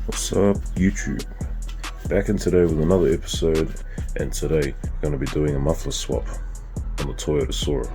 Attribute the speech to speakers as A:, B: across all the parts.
A: What's up, YouTube? Back in today with another episode, and today we're going to be doing a muffler swap on the Toyota Soarer.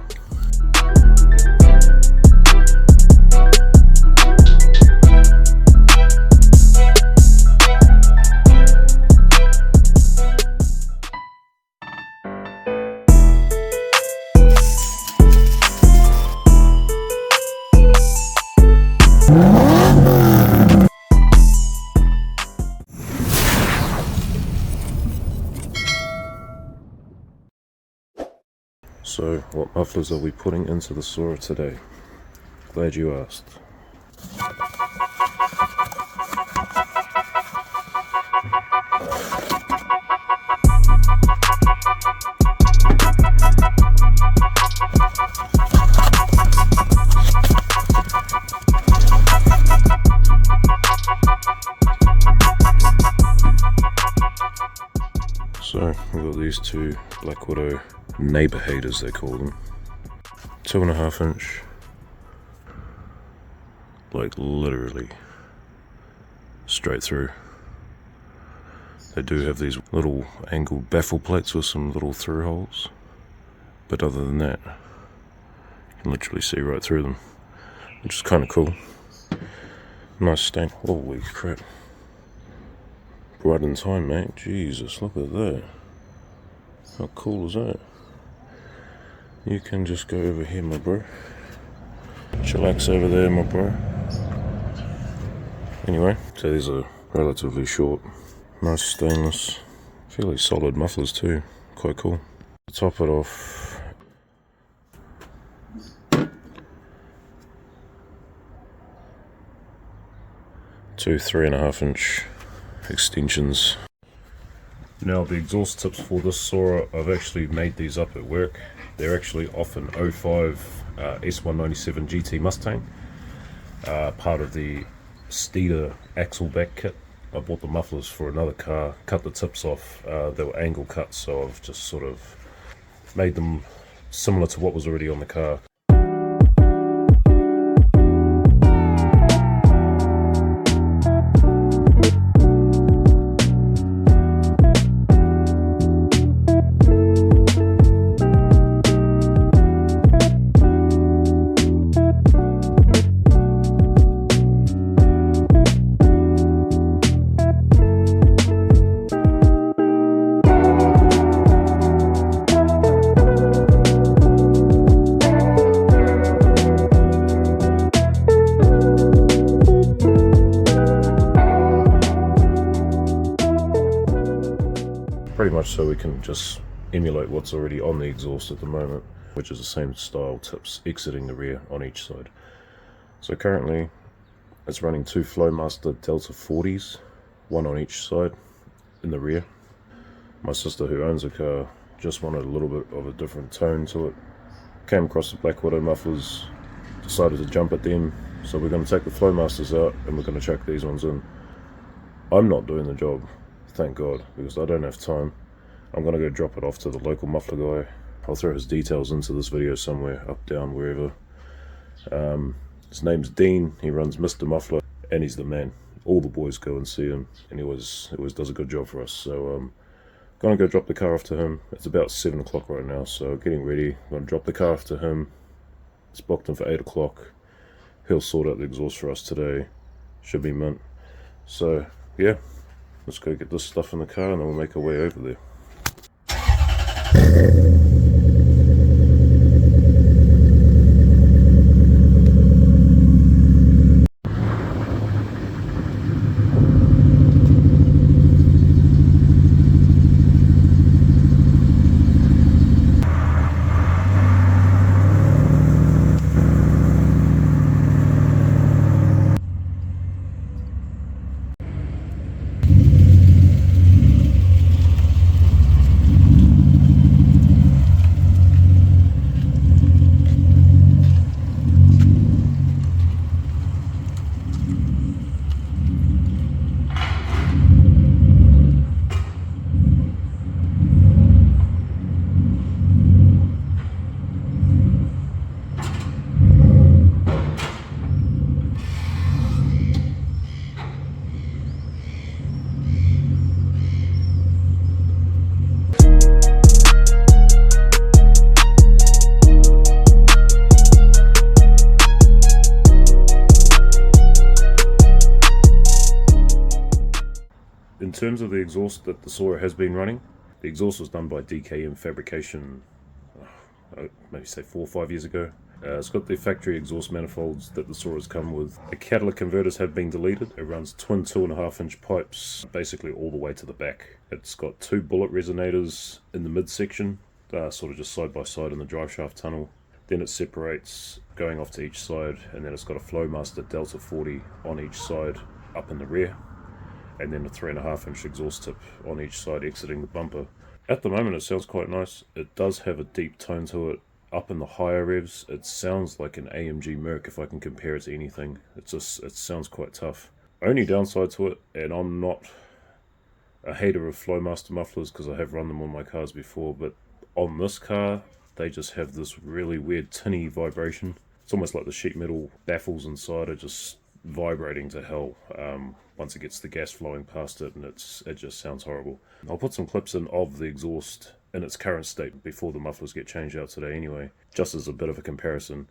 A: So, what mufflers are we putting into the Soarer today? Glad you asked. So, we've got these two Black Widow Neighborhaters, they call them. 2.5 inch, like literally straight through. They do have these little angled baffle plates with some little through holes, but other than that, you can literally see right through them, which is kind of cool. Nice stain. Holy crap. Right in time, mate. Jesus, look at that. How cool is that? You can just go over here, my bro. Chillax over there, my bro. Anyway, so these are relatively short, nice stainless, fairly solid mufflers too. Quite cool. To top it off, two 3.5 inch extensions. Now the exhaust tips for this Soarer, I've actually made these up at work. They're actually off an 05 S197 GT Mustang, part of the Steeder axle back kit. I bought the mufflers for another car, cut the tips off. They were angle cuts, so I've just sort of made them similar to what was already on the car. Pretty much so we can just emulate what's already on the exhaust at the moment, which is the same style tips exiting the rear on each side. So currently it's running two Flowmaster Delta 40s, one on each side in the rear. My sister, who owns a car, just wanted a little bit of a different tone to it. Came across the Black Widow mufflers, decided to jump at them, so we're going to take the Flowmasters out and we're going to chuck these ones in. I'm not doing the job, thank God, because I don't have time. I'm going to go drop it off to the local muffler guy. I'll throw his details into this video somewhere, up, down, wherever. His name's Dean, he runs Mr. Muffler, and he's the man. All the boys go and see him, and he always does a good job for us. So going to go drop the car off to him. It's about 7 o'clock right now, so getting ready. I'm going to drop the car off to him. It's booked in for 8 o'clock. He'll sort out the exhaust for us today. Should be mint. So yeah, let's go get this stuff in the car and then we'll make our way over there. In terms of the exhaust that the Soarer has been running, the exhaust was done by DKM Fabrication, maybe say 4 or 5 years ago. It's got the factory exhaust manifolds that the Soarers come with. The catalytic converters have been deleted. It runs twin 2.5-inch pipes, basically all the way to the back. It's got 2 bullet resonators in the midsection, sort of just side by side in the driveshaft tunnel. Then it separates going off to each side, and then it's got a Flowmaster Delta 40 on each side up in the rear, and then a 3.5-inch exhaust tip on each side exiting the bumper. At the moment it sounds quite nice. It does have a deep tone to it. Up in the higher revs, it sounds like an AMG Merc if I can compare it to anything. It sounds quite tough. Only downside to it, and I'm not a hater of Flowmaster mufflers because I have run them on my cars before, but on this car, they just have this really weird tinny vibration. It's almost like the sheet metal baffles inside are just vibrating to hell once it gets the gas flowing past it, and it just sounds horrible. I'll put some clips in of the exhaust in its current state before the mufflers get changed out today anyway, just as a bit of a comparison.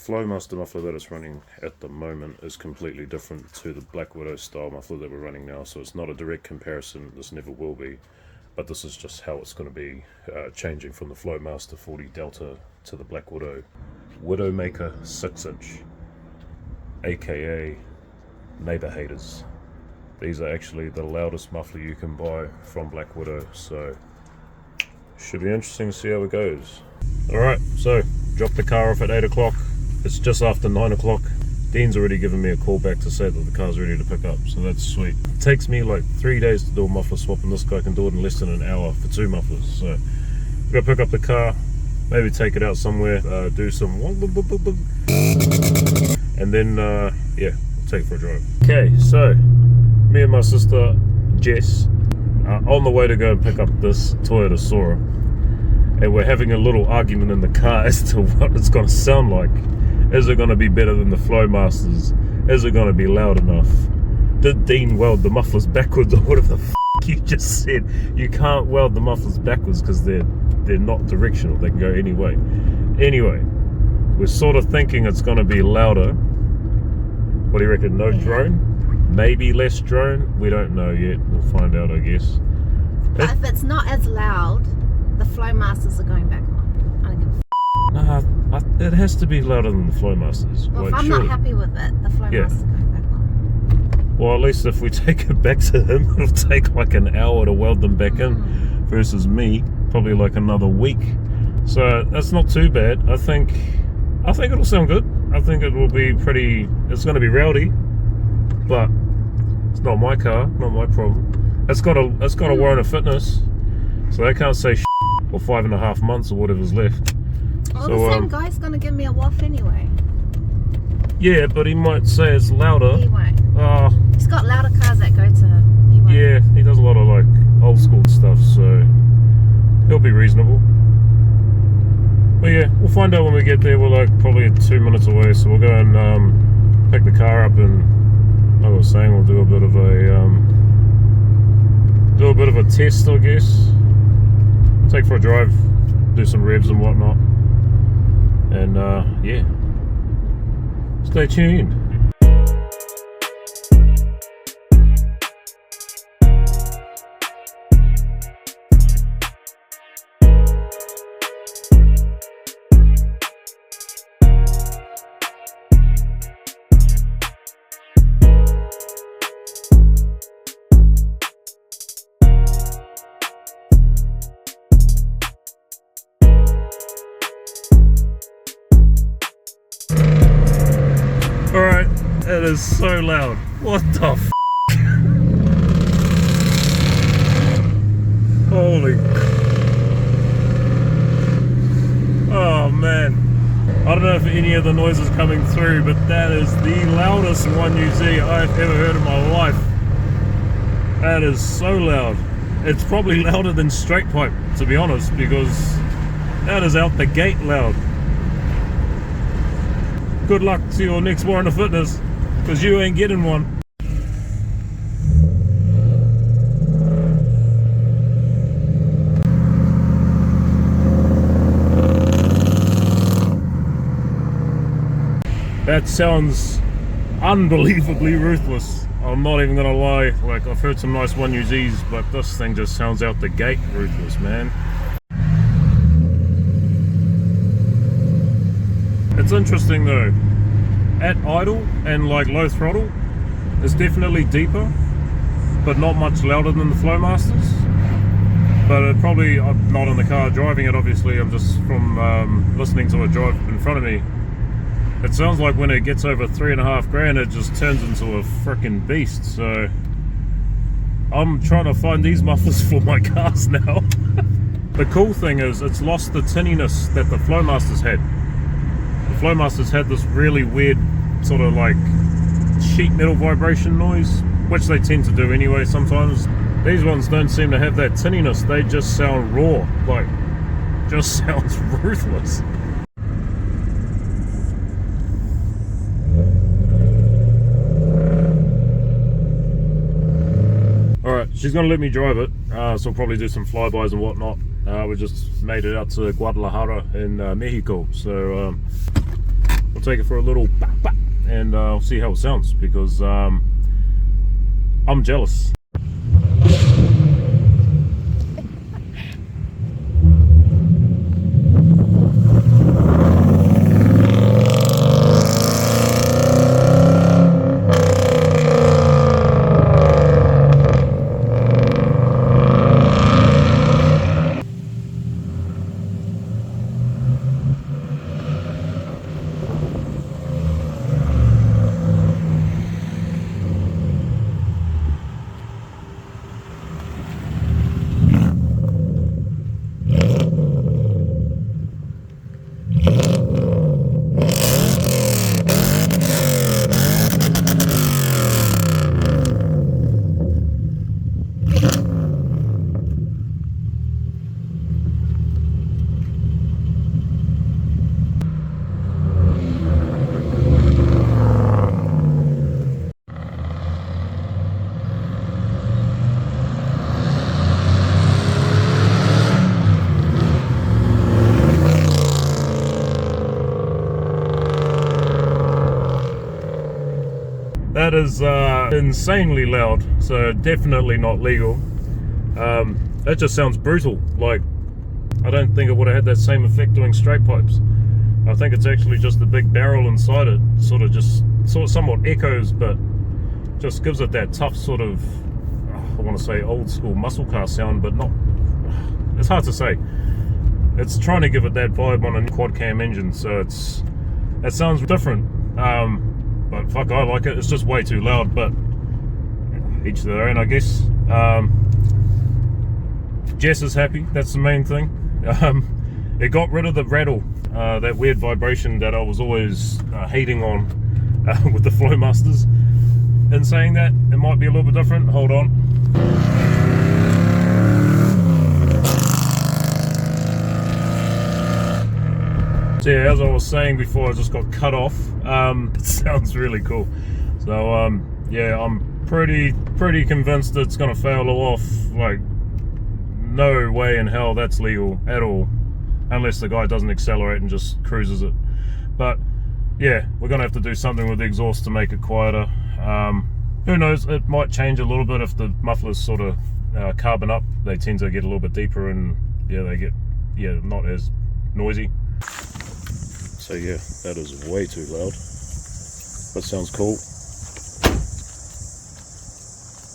A: Flowmaster muffler that it's running at the moment is completely different to the Black Widow style muffler that we're running now, so it's not a direct comparison. This never will be, but this is just how it's going to be changing from the Flowmaster 40 Delta to the Black Widow Widowmaker 6-inch, aka Neighborhaters. These are actually the loudest muffler you can buy from Black Widow, so should be interesting to see how it goes. Alright, so drop the car off at 8 o'clock. It's just after 9 o'clock. Dean's already given me a call back to say that the car's ready to pick up, so that's sweet. It takes me like 3 days to do a muffler swap, and this guy can do it in less than an hour for 2 mufflers. So we're gonna pick up the car, maybe take it out somewhere, do some and then yeah, we'll take it for a drive. Okay, so me and my sister Jess are on the way to go and pick up this Toyota Soarer, and we're having a little argument in the car as to what it's going to sound like. Is it going to be better than the Flowmasters? Is it going to be loud enough? Did Dean weld the mufflers backwards, or whatever the f you just said? You can't weld the mufflers backwards because they're not directional. They can go any way. Anyway, we're sort of thinking it's going to be louder. What do you reckon? No drone? Maybe less drone? We don't know yet. We'll find out, I guess.
B: But if it's not as loud, the Flowmasters are going back on. I don't give a f.
A: Nah, it has to be louder than the Flowmasters.
B: Well,
A: like,
B: if I'm
A: surely.
B: not happy with it, the Flowmasters are going back on.
A: Well, at least if we take it back to him, it'll take like an hour to weld them back in, versus me, probably like another week. So that's not too bad. I think it'll sound good. I think it will be pretty. It's going to be rowdy, but it's not my car, not my problem. It's got a warrant of fitness, so they can't say for 5.5 months or whatever's left.
B: Well,
A: So,
B: the same guy's going to give me a waff anyway.
A: Yeah, but he might say it's louder.
B: He won't.
A: Oh,
B: He's got louder cars that go to him. He won't.
A: yeah, he does a lot of like old school stuff, so he'll be reasonable. But yeah, we'll find out when we get there. We're like probably 2 minutes away, so we'll go and pick the car up, and like I was saying, we'll do a bit of a test, I guess. Take for a drive, do some revs and whatnot, and yeah, stay tuned. Alright, It is so loud. What the f? Holy. Oh man. I don't know if any of the noise is coming through, but that is the loudest 1UZ I've ever heard in my life. That is so loud. It's probably louder than straight pipe, to be honest, because that is out the gate loud. Good luck to your next Warrant of Fitness, because you ain't getting one. That sounds unbelievably ruthless. I'm not even gonna lie, like I've heard some nice 1UZs, but this thing just sounds out the gate ruthless, man. It's interesting though, at idle and like low throttle, it's definitely deeper, but not much louder than the Flowmasters. But it probably, I'm not in the car driving it obviously, I'm just from listening to it drive in front of me. It sounds like when it gets over $3.5 grand, it just turns into a freaking beast. So I'm trying to find these mufflers for my cars now. The cool thing is it's lost the tinniness that the Flowmasters had. The Flowmasters had this really weird sort of like sheet metal vibration noise, which they tend to do anyway sometimes. These ones don't seem to have that tinniness. They just sound raw, like just sounds ruthless. Alright, she's going to let me drive it, so we'll probably do some flybys and whatnot. We just made it out to Guadalajara in Mexico, so we'll take it for a little and see how it sounds, because I'm jealous. That is insanely loud, so definitely not legal. That just sounds brutal. Like, I don't think it would have had that same effect doing straight pipes. I think it's actually just the big barrel inside it sort of somewhat echoes, but just gives it that tough sort of, I want to say old school muscle car sound, but not, it's hard to say. It's trying to give it that vibe on a quad cam engine, so it sounds different. But fuck, I like it. It's just way too loud, but each to their own, I guess. Jess is happy, that's the main thing. It got rid of the rattle, that weird vibration that I was always hating on with the Flowmasters. In saying that, it might be a little bit different. Hold on. So yeah, as I was saying before, I just got cut off. It sounds really cool. So yeah, I'm pretty convinced it's gonna fail off. Like, no way in hell that's legal at all, unless the guy doesn't accelerate and just cruises it. But yeah, we're gonna have to do something with the exhaust to make it quieter. Who knows, it might change a little bit if the mufflers sort of carbon up. They tend to get a little bit deeper, and yeah, they get not as noisy. So yeah, that is way too loud. That sounds cool.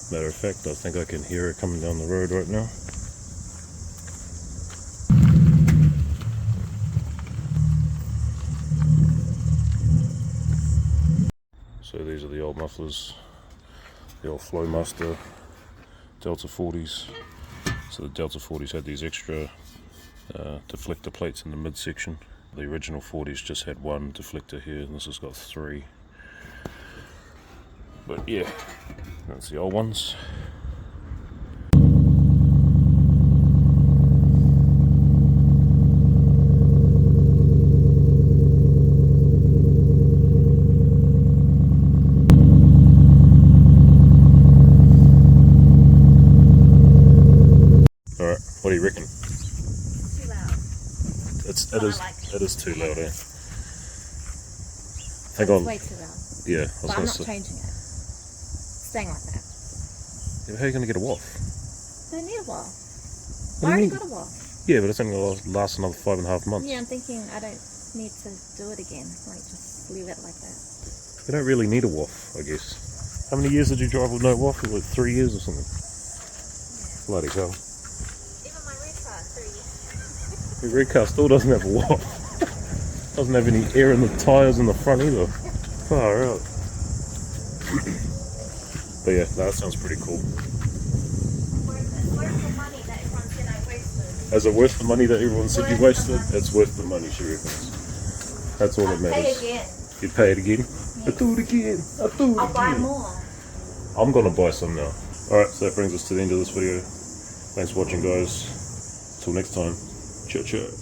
A: Matter of fact, I think I can hear it coming down the road right now. So these are the old mufflers, the old Flowmaster Delta 40s. So the Delta 40s had these extra deflector plates in the midsection. The original 40s just had one deflector here, and this has got 3. But yeah, that's the old ones. Alright, what do you reckon?
B: Too loud.
A: It is too loud, eh? Hang
B: It's
A: on.
B: way too loud.
A: Yeah, I was
B: But I'm
A: gonna
B: not
A: say.
B: changing it. Staying like that.
A: Yeah, how are you gonna get a waff?
B: Don't need a wall.
A: do
B: I
A: you
B: already
A: mean?
B: got a wall.
A: Yeah, but it's only gonna last another 5.5 months.
B: Yeah, I'm thinking I don't need to do it again. Like, just leave it like that.
A: You don't really need a waff, I guess. How many years did you drive with no waff? Like 3 years or something? Bloody hell.
B: Even my red car, 3 years.
A: Your red car still doesn't have a waff. Doesn't have any air in the tyres in the front either. Far out. But yeah, that sounds pretty cool.
B: Worth the money that everyone said I wasted.
A: Is it worth the money that everyone said you wasted? It's worth the money, she reckons. That's all that
B: I'll pay
A: matters.
B: again.
A: You'd pay it again? I do it again. I do it
B: I'll buy
A: again.
B: more.
A: I'm gonna buy some now. Alright, so that brings us to the end of this video. Thanks for watching, guys. Till next time. Ciao, ciao.